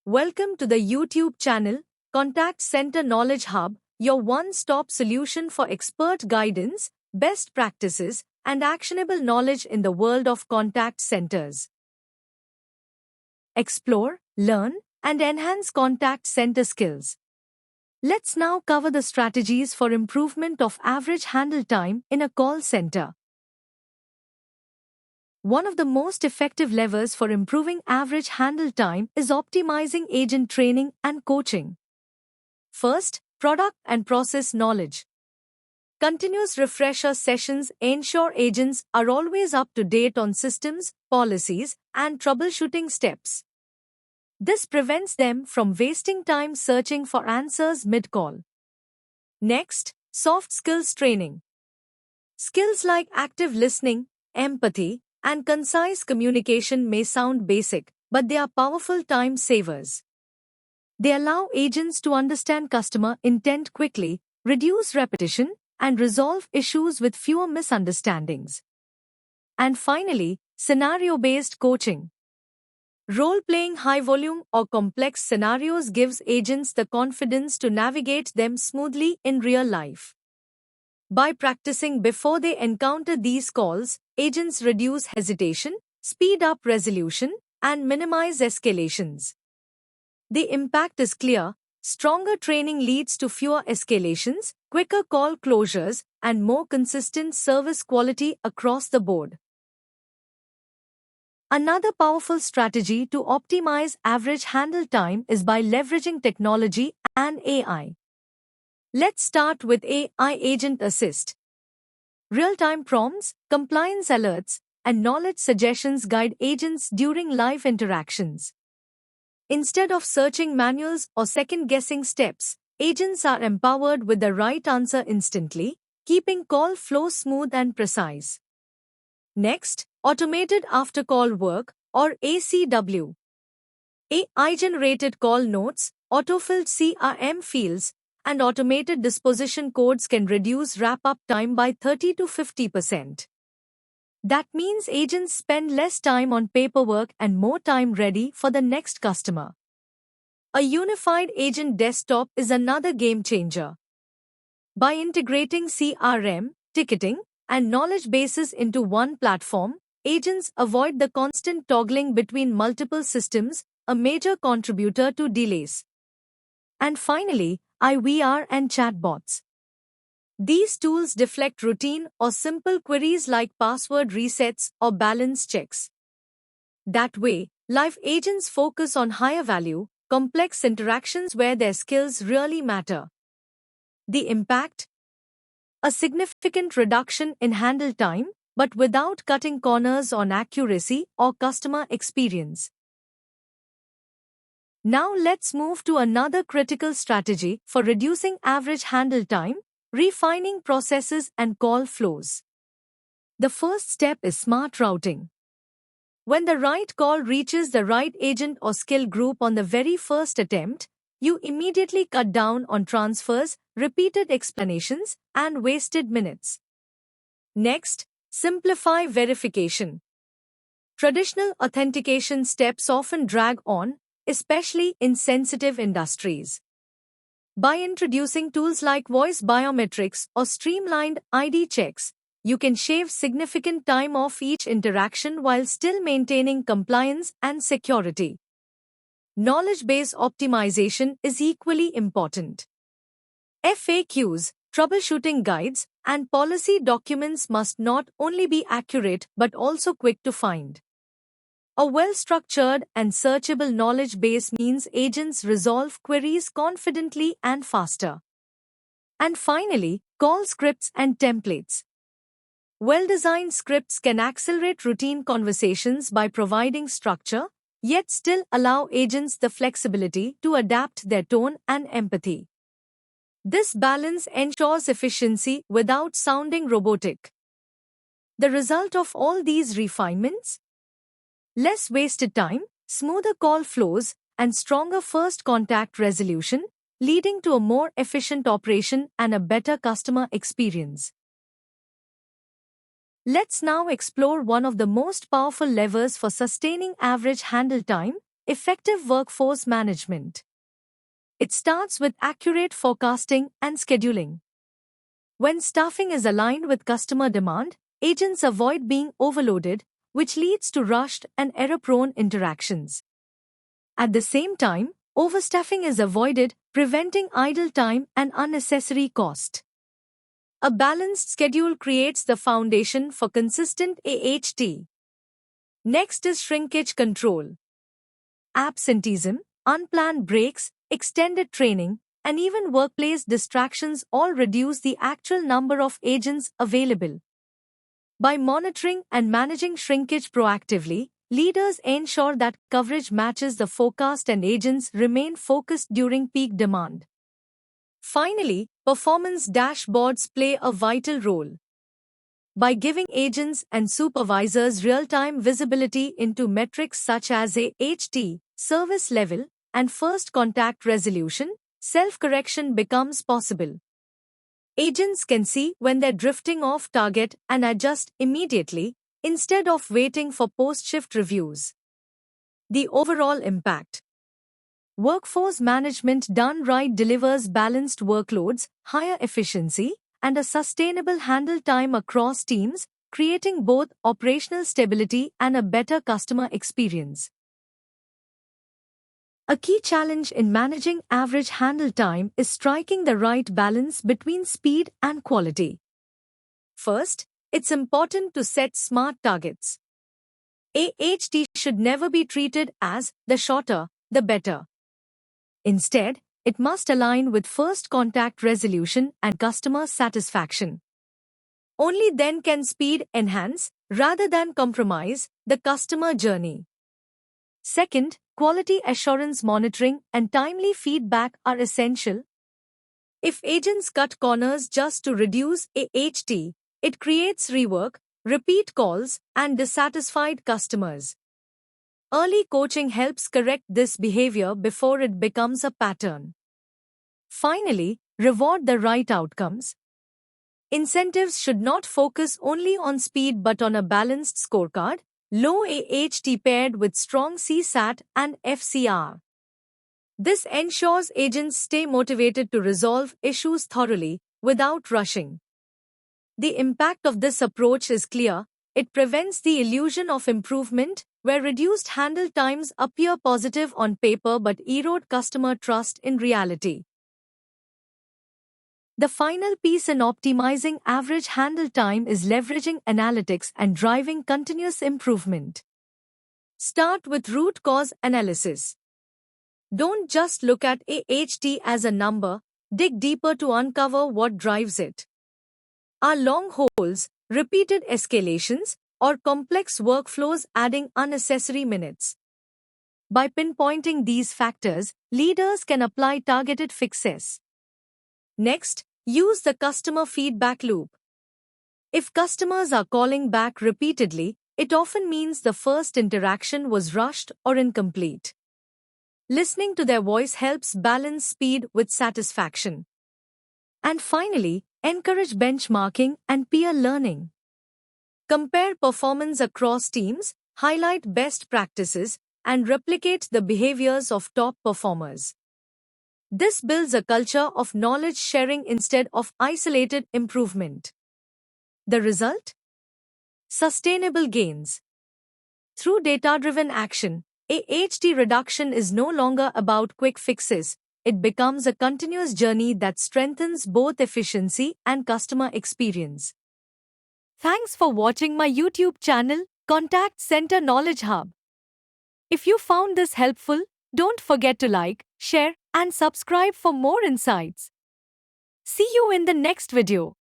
Welcome to the YouTube channel, Contact Center Knowledge Hub, your one-stop solution for expert guidance, best practices, and actionable knowledge in the world of contact centers. Explore, learn, and enhance contact center skills. Let's now cover the strategies for improvement of average handle time in a call center. One of the most effective levers for improving average handle time is optimizing agent training and coaching. First, product and process knowledge. Continuous refresher sessions ensure agents are always up to date on systems, policies, and troubleshooting steps. This prevents them from wasting time searching for answers mid-call. Next, soft skills training. Skills like active listening, empathy, and concise communication may sound basic, but they are powerful time savers. They allow agents to understand customer intent quickly, reduce repetition, and resolve issues with fewer misunderstandings. And finally, scenario-based coaching. Role-playing high-volume or complex scenarios gives agents the confidence to navigate them smoothly in real life. By practicing before they encounter these calls, agents reduce hesitation, speed up resolution, and minimize escalations. The impact is clear. Stronger training leads to fewer escalations, quicker call closures, and more consistent service quality across the board. Another powerful strategy to optimize average handle time is by leveraging technology and AI. Let's start with AI Agent Assist. Real-time prompts, compliance alerts, and knowledge suggestions guide agents during live interactions. Instead of searching manuals or second-guessing steps, agents are empowered with the right answer instantly, keeping call flow smooth and precise. Next, automated after-call work, or ACW. AI-generated call notes, autofilled CRM fields, and automated disposition codes can reduce wrap-up time by 30 to 50%. That means agents spend less time on paperwork and more time ready for the next customer. A unified agent desktop is another game changer. By integrating CRM, ticketing, and knowledge bases into one platform, agents avoid the constant toggling between multiple systems, a major contributor to delays. And finally, IVR and chatbots. These tools deflect routine or simple queries like password resets or balance checks. That way, live agents focus on higher value, complex interactions where their skills really matter. The impact? A significant reduction in handle time, but without cutting corners on accuracy or customer experience. Now let's move to another critical strategy for reducing average handle time, refining processes and call flows. The first step is smart routing. When the right call reaches the right agent or skill group on the very first attempt, you immediately cut down on transfers, repeated explanations, and wasted minutes. Next, simplify verification. Traditional authentication steps often drag on, especially in sensitive industries. By introducing tools like voice biometrics or streamlined ID checks, you can shave significant time off each interaction while still maintaining compliance and security. Knowledge base optimization is equally important. FAQs, troubleshooting guides, and policy documents must not only be accurate but also quick to find. A well-structured and searchable knowledge base means agents resolve queries confidently and faster. And finally, call scripts and templates. Well-designed scripts can accelerate routine conversations by providing structure, yet still allow agents the flexibility to adapt their tone and empathy. This balance ensures efficiency without sounding robotic. The result of all these refinements? Less wasted time, smoother call flows, and stronger first contact resolution, leading to a more efficient operation and a better customer experience. Let's now explore one of the most powerful levers for sustaining average handle time, Effective workforce management. It starts with accurate forecasting and scheduling. When staffing is aligned with customer demand, agents avoid being overloaded, which leads to rushed and error-prone interactions. At the same time, overstaffing is avoided, preventing idle time and unnecessary cost. A balanced schedule creates the foundation for consistent AHT. Next is shrinkage control. Absenteeism, unplanned breaks, extended training, and even workplace distractions all reduce the actual number of agents available. By monitoring and managing shrinkage proactively, leaders ensure that coverage matches the forecast and agents remain focused during peak demand. Finally, performance dashboards play a vital role. By giving agents and supervisors real-time visibility into metrics such as AHT, service level, and first contact resolution, self-correction becomes possible. Agents can see when they're drifting off target and adjust immediately, instead of waiting for post-shift reviews. The overall impact. Workforce management done right delivers balanced workloads, higher efficiency, and a sustainable handle time across teams, creating both operational stability and a better customer experience. A key challenge in managing average handle time is striking the right balance between speed and quality. First, it's important to set smart targets. AHT should never be treated as the shorter, the better. Instead, it must align with first contact resolution and customer satisfaction. Only then can speed enhance, rather than compromise, the customer journey. Second, quality assurance monitoring and timely feedback are essential. If agents cut corners just to reduce AHT, it creates rework, repeat calls, and dissatisfied customers. Early coaching helps correct this behavior before it becomes a pattern. Finally, reward the right outcomes. Incentives should not focus only on speed but on a balanced scorecard, low AHT paired with strong CSAT and FCR. This ensures agents stay motivated to resolve issues thoroughly, without rushing. The impact of this approach is clear. It prevents the illusion of improvement, where reduced handle times appear positive on paper but erode customer trust in reality. The final piece in optimizing average handle time is leveraging analytics and driving continuous improvement. Start with root cause analysis. Don't just look at AHT as a number, dig deeper to uncover what drives it. Are long holds, repeated escalations, or complex workflows adding unnecessary minutes? By pinpointing these factors, leaders can apply targeted fixes. Next, use the customer feedback loop. If customers are calling back repeatedly, it often means the first interaction was rushed or incomplete. Listening to their voice helps balance speed with satisfaction. And finally, encourage benchmarking and peer learning. Compare performance across teams, highlight best practices, and replicate the behaviors of top performers. This builds a culture of knowledge sharing instead of isolated improvement. The result? Sustainable gains. Through data-driven action, AHT reduction is no longer about quick fixes. It becomes a continuous journey that strengthens both efficiency and customer experience. Thanks for watching my YouTube channel, Contact Center Knowledge Hub. If you found this helpful, don't forget to like, share, and subscribe for more insights. See you in the next video.